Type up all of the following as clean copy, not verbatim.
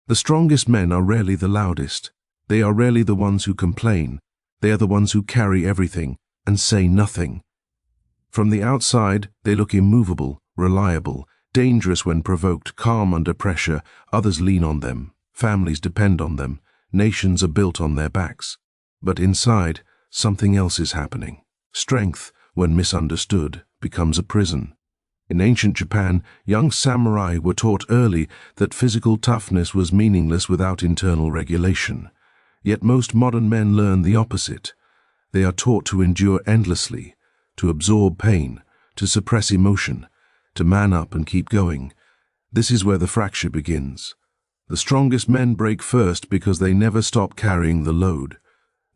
The strongest men are rarely the loudest. They are rarely the ones who complain. They are the ones who carry everything and say nothing. From the outside, they look immovable, reliable, dangerous when provoked, calm under pressure. Others lean on them. Families depend on them. Nations are built on their backs. But inside, something else is happening. Strength, when misunderstood, becomes a prison. In ancient Japan, young samurai were taught early that physical toughness was meaningless without internal regulation. Yet most modern men learn the opposite. They are taught to endure endlessly, to absorb pain, to suppress emotion, to man up and keep going. This is where the fracture begins. The strongest men break first because they never stop carrying the load.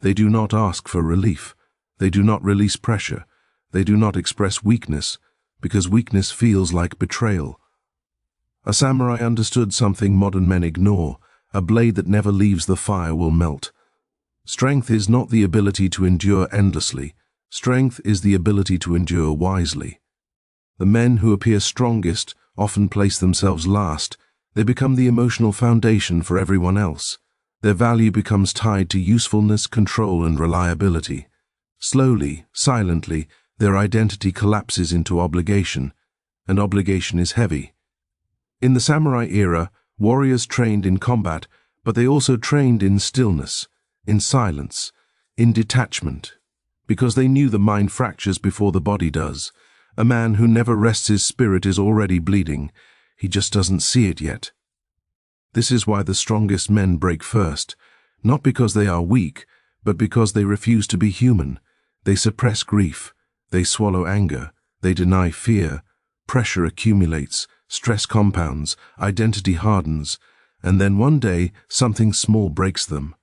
They do not ask for relief. They do not release pressure. They do not express weakness, because weakness feels like betrayal. A samurai understood something modern men ignore. A blade that never leaves the fire will melt. Strength is not the ability to endure endlessly. Strength is the ability to endure wisely. The men who appear strongest often place themselves last. They become the emotional foundation for everyone else. Their value becomes tied to usefulness, control, and reliability. Slowly, silently, their identity collapses into obligation, and obligation is heavy. In the samurai era, warriors trained in combat, but they also trained in stillness, in silence, in detachment, because they knew the mind fractures before the body does. A man who never rests his spirit is already bleeding. He just doesn't see it yet. This is why the strongest men break first, not because they are weak, but because they refuse to be human. They suppress grief. They swallow anger. They deny fear. Pressure accumulates. Stress compounds. Identity hardens. And then one day, something small breaks them.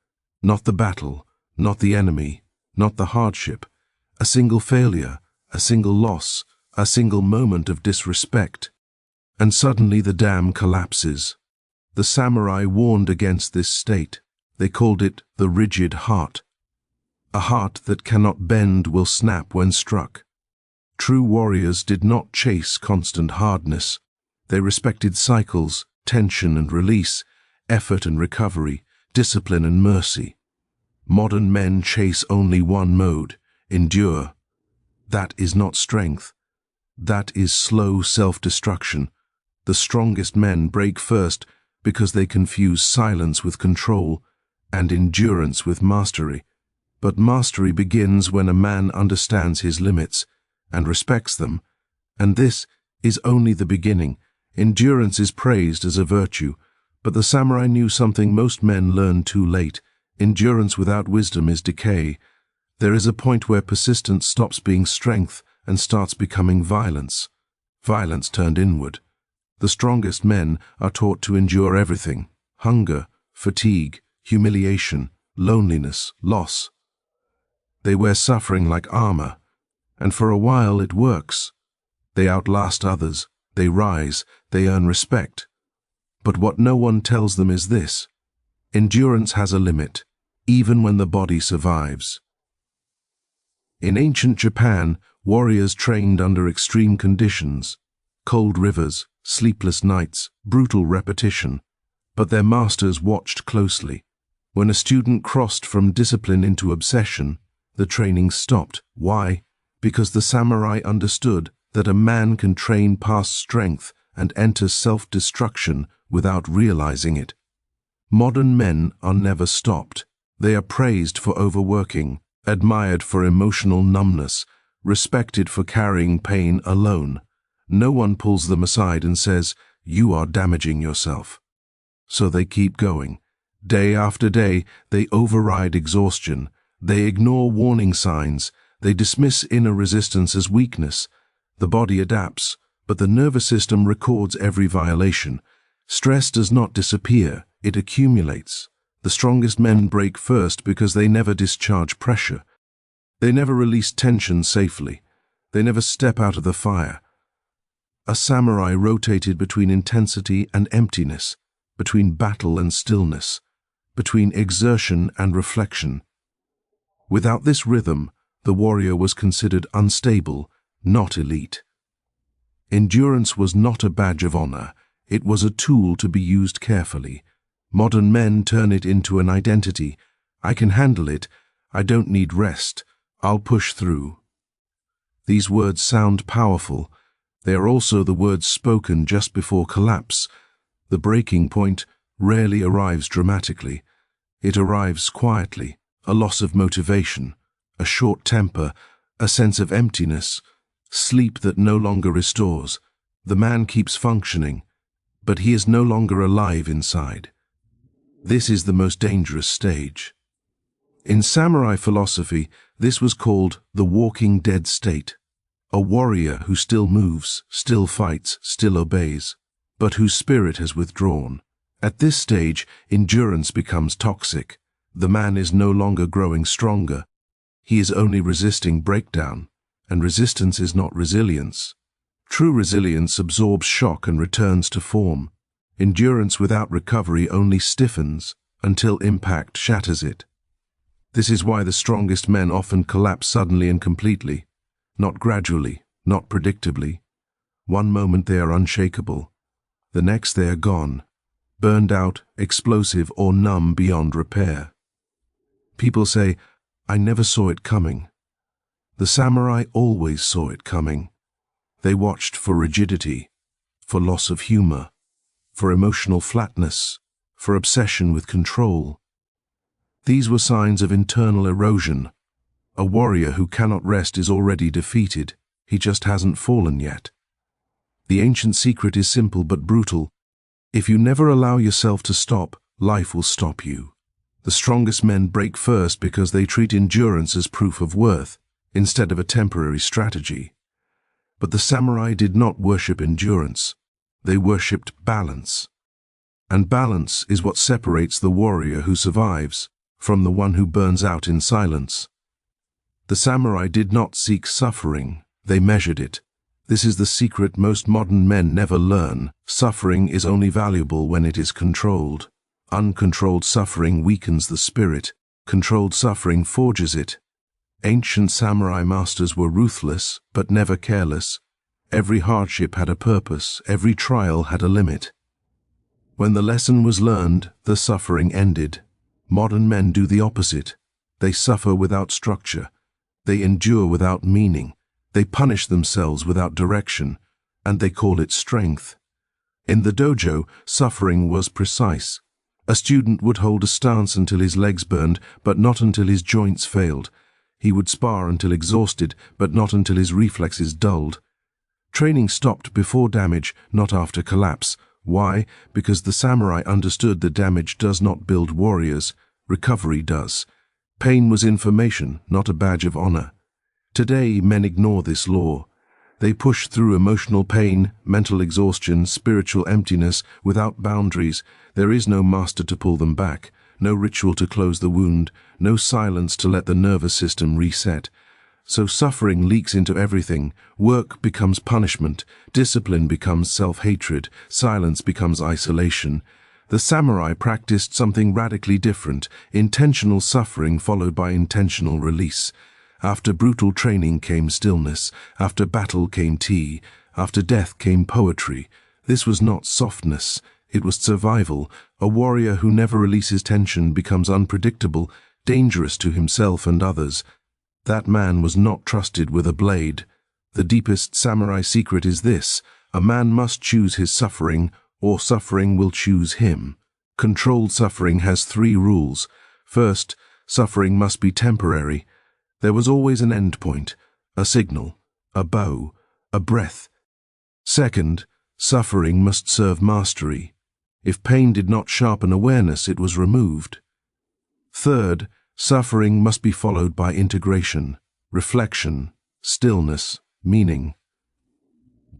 Not the battle, not the enemy, not the hardship. A single failure, a single loss, a single moment of disrespect. And suddenly the dam collapses. The samurai warned against this state. They called it the rigid heart. A heart that cannot bend will snap when struck. True warriors did not chase constant hardness. They respected cycles, tension and release, effort and recovery, discipline and mercy. Modern men chase only one mode: endure. That is not strength. That is slow self-destruction. The strongest men break first because they confuse silence with control and endurance with mastery. But mastery begins when a man understands his limits and respects them, and this is only the beginning. Endurance is praised as a virtue, but the samurai knew something most men learn too late. Endurance without wisdom is decay. There is a point where persistence stops being strength and starts becoming violence. Violence turned inward. The strongest men are taught to endure everything: hunger, fatigue, humiliation, loneliness, loss. They wear suffering like armor, and for a while it works. They outlast others, they rise, they earn respect. But what no one tells them is this: endurance has a limit, even when the body survives. In ancient Japan, warriors trained under extreme conditions: cold rivers, sleepless nights, brutal repetition. But their masters watched closely. When a student crossed from discipline into obsession, the training stopped. Why? Because the samurai understood that a man can train past strength and enter self-destruction without realizing it. Modern men are never stopped. They are praised for overworking, admired for emotional numbness, respected for carrying pain alone. No one pulls them aside and says, "You are damaging yourself." So they keep going. Day after day, they override exhaustion. They ignore warning signs. They dismiss inner resistance as weakness. The body adapts, but the nervous system records every violation. Stress does not disappear, it accumulates. The strongest men break first because they never discharge pressure. They never release tension safely. They never step out of the fire. A samurai rotated between intensity and emptiness, between battle and stillness, between exertion and reflection. Without this rhythm, the warrior was considered unstable, not elite. Endurance was not a badge of honor. It was a tool to be used carefully. Modern men turn it into an identity. I can handle it. I don't need rest. I'll push through. These words sound powerful. They are also the words spoken just before collapse. The breaking point rarely arrives dramatically. It arrives quietly, a loss of motivation, a short temper, a sense of emptiness, sleep that no longer restores. The man keeps functioning, but he is no longer alive inside. This is the most dangerous stage. In samurai philosophy, this was called the walking dead state, a warrior who still moves, still fights, still obeys, but whose spirit has withdrawn. At this stage, endurance becomes toxic. The man is no longer growing stronger. He is only resisting breakdown, and resistance is not resilience. True resilience absorbs shock and returns to form. Endurance without recovery only stiffens until impact shatters it. This is why the strongest men often collapse suddenly and completely, not gradually, not predictably. One moment they are unshakable, the next they are gone, burned out, explosive, or numb beyond repair. People say, "I never saw it coming." The samurai always saw it coming. They watched for rigidity, for loss of humor, for emotional flatness, for obsession with control. These were signs of internal erosion. A warrior who cannot rest is already defeated. He just hasn't fallen yet. The ancient secret is simple but brutal. If you never allow yourself to stop, life will stop you. The strongest men break first because they treat endurance as proof of worth, instead of a temporary strategy. But the samurai did not worship endurance. They worshipped balance. And balance is what separates the warrior who survives from the one who burns out in silence. The samurai did not seek suffering, they measured it. This is the secret most modern men never learn. Suffering is only valuable when it is controlled. Uncontrolled suffering weakens the spirit. Controlled suffering forges it. Ancient samurai masters were ruthless, but never careless. Every hardship had a purpose, every trial had a limit. When the lesson was learned, the suffering ended. Modern men do the opposite. They suffer without structure. They endure without meaning. They punish themselves without direction, and they call it strength. In the dojo, suffering was precise. A student would hold a stance until his legs burned, but not until his joints failed. He would spar until exhausted, but not until his reflexes dulled. Training stopped before damage, not after collapse. Why? Because the samurai understood that damage does not build warriors, recovery does. Pain was information, not a badge of honor. Today, men ignore this law. They push through emotional pain, mental exhaustion, spiritual emptiness, without boundaries. There is no master to pull them back, no ritual to close the wound, no silence to let the nervous system reset. So suffering leaks into everything. Work becomes punishment, discipline becomes self-hatred, silence becomes isolation. The samurai practiced something radically different, intentional suffering followed by intentional release. After brutal training came stillness, after battle came tea, after death came poetry. This was not softness, it was survival. A warrior who never releases tension becomes unpredictable, dangerous to himself and others. That man was not trusted with a blade. The deepest samurai secret is this: a man must choose his suffering, or suffering will choose him. Controlled suffering has 3 rules. First, suffering must be temporary. There was always an end point, a signal, a bow, a breath. Second, suffering must serve mastery. If pain did not sharpen awareness, it was removed. Third, suffering must be followed by integration, reflection, stillness, meaning.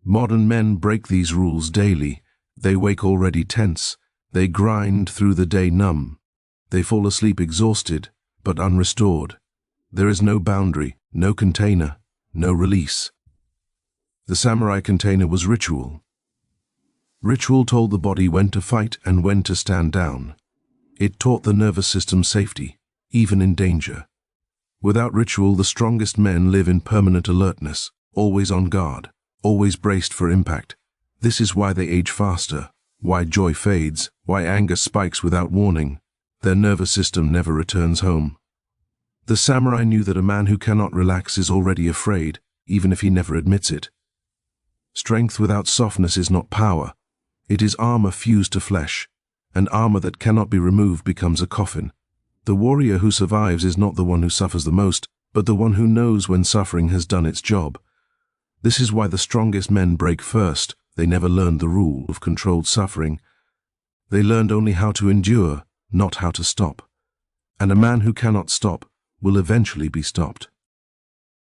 Modern men break these rules daily. They wake already tense. They grind through the day numb. They fall asleep exhausted, but unrestored. There is no boundary, no container, no release. The samurai container was ritual. Ritual told the body when to fight and when to stand down. It taught the nervous system safety, even in danger. Without ritual, the strongest men live in permanent alertness, always on guard, always braced for impact. This is why they age faster, why joy fades, why anger spikes without warning. Their nervous system never returns home. The samurai knew that a man who cannot relax is already afraid, even if he never admits it. Strength without softness is not power. It is armor fused to flesh, and armor that cannot be removed becomes a coffin. The warrior who survives is not the one who suffers the most, but the one who knows when suffering has done its job. This is why the strongest men break first. They never learned the rule of controlled suffering. They learned only how to endure, not how to stop. And a man who cannot stop will eventually be stopped.